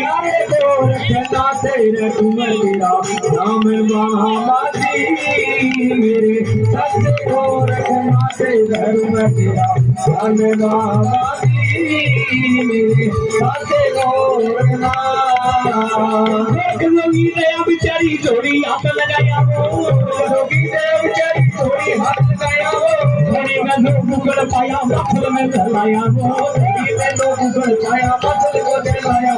यारे गोरखना तेरे कुमरिया राम बाबा जी मेरे सच गोरखना तेरे कुमरिया राम बाबा जी मेरे सच गोरखना जोगी ने बेचारी जोड़ी हाथ लगाया वो जोगी ने बेचारी जोड़ी हाथ लगाया वो जोड़ी में दो गुगल पाया मसल में धलाया वो जोड़ी में दो गुगल पाया मसल को धलाया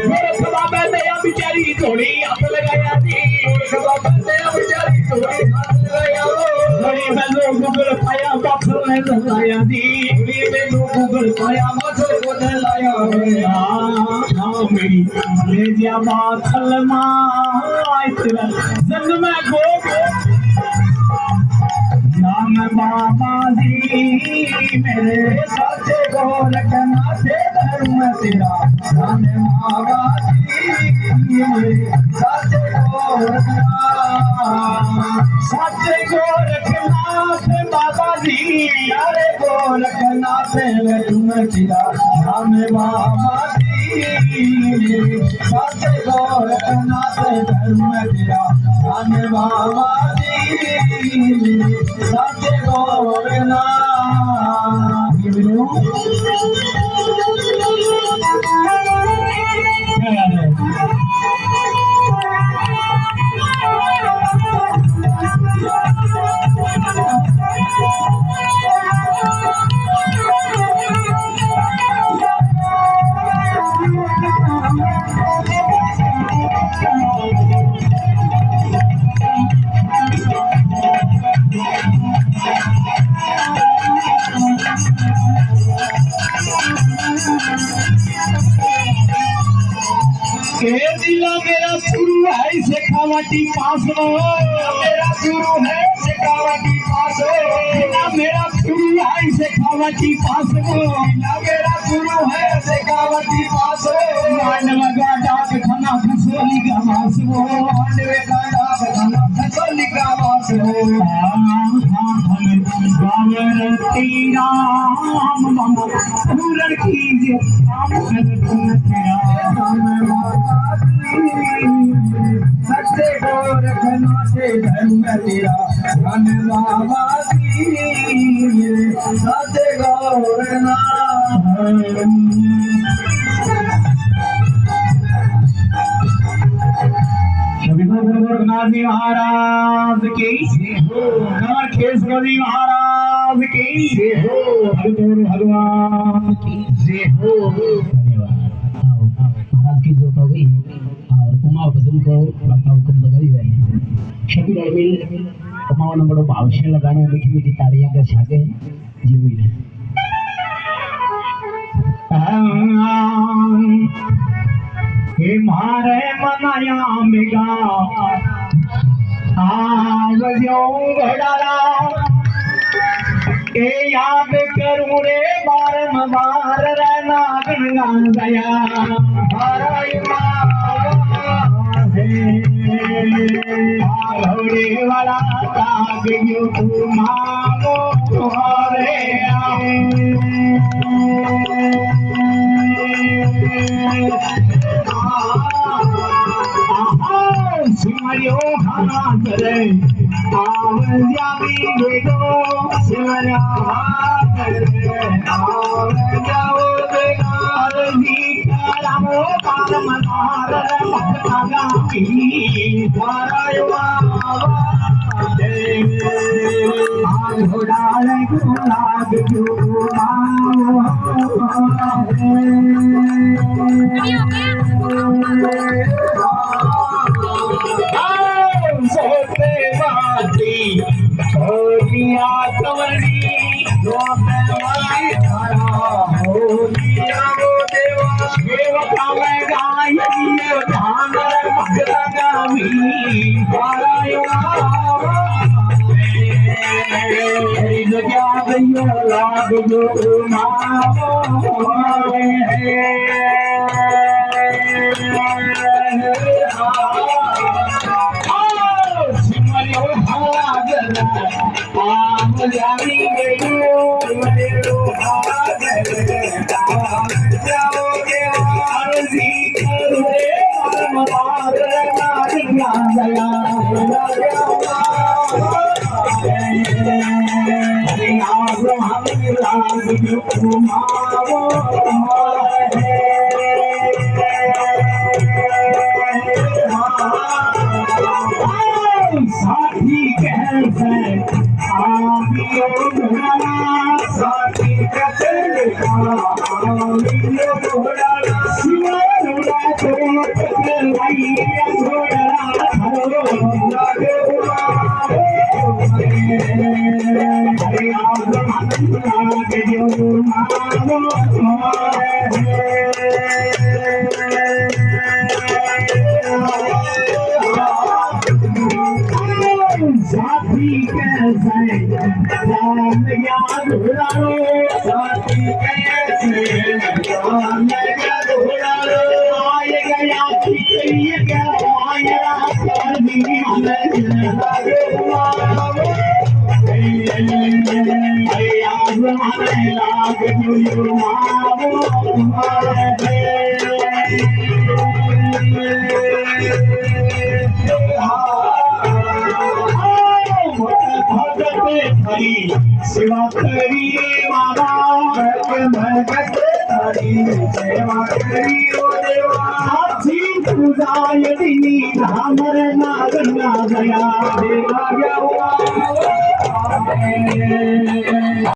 मेरे बाबा ने बेचारी जोड़ी हाथ लगाया थी मेरे बाबा ने बेचारी जोड़ी हाथ लगाया वो जोड़ी में दो गुगल पाया मसल में धलाया थी जोड़ी में दो गुगल पाया मसल को धलाया हाँ मेरी ले जा माथल जन्म में गो नाम बाबा जी मेरे सच्चे गोरखना से धर्म तेरा नाम बाबा जी मेरे सच्चे गोरखनाथ बाबा जी अरे गोरखनाथ धर्म तेरा नाम बाबा जी सच्चे गोरखनाथ धर्म तेरा नाम बाबा जी सच्चे गोरखनाथ दिला मेरा गुरु है शेखावटी पास मेरा गुरु है शेखावटी पास मेरा गुरु है शेखावटी पास मेरा गुरु है शेखावटी पास मांडवा का डाक खाना फसोली का मास मांडवे का डाक खाना फसोली का मास गावरती राम मामा पूरण कीजिए सच्चे गोरखनाथ धर्म तेरा धन बाबा जी सच्चे गोरखनाथ गोरखनाथ जी महाराज की कमर खेसरो जी महाराज की भगवान की जय हो। महाराज की जोत हो गई और उमा भजन को बड़ा हुक्म लगाई गए हैं शबीर अमीर उमा नंबर भावशे लगाने मीठी मीठी तालियां के छागे जीवी है हे मारे मनाया मेगा आवजो घड़ाला के याद करूं रे बार रहना गणगान गया घोड़े वाला ताग यू मांगो हरे सिमरियो हाथ रे आव जावी बेगो सिमरिया हाथ रे आव जाओ बेगार जी रामो पार मनार भक्ता गामी धारायो घोड़ा लाग जो सोते बाती होलिया कवरी गोपवाई धारा होलिया वो देवा देवता में गाय ये धान भगता गामी धारायो जगह गयो लाग जो मावो जानी गयो मेरो हाथ जाओगे आरज़ी करो साथी कैसे आमियो घोड़ा साथी कैसे आमियो घोड़ा शिवा घोड़ा तो भाई घोड़ा हरो लागे हरे आप लागे जो साथी कैसे जान याद उड़ालो साथी कैसे जान याद उड़ालो आए गया ये क्या आया साथी लागे याद आने लागे जो मावो सेवा करी मामा भगत हरी सेवा करी ओ देवा साथी पूजा यदि हमर नागना गया देवा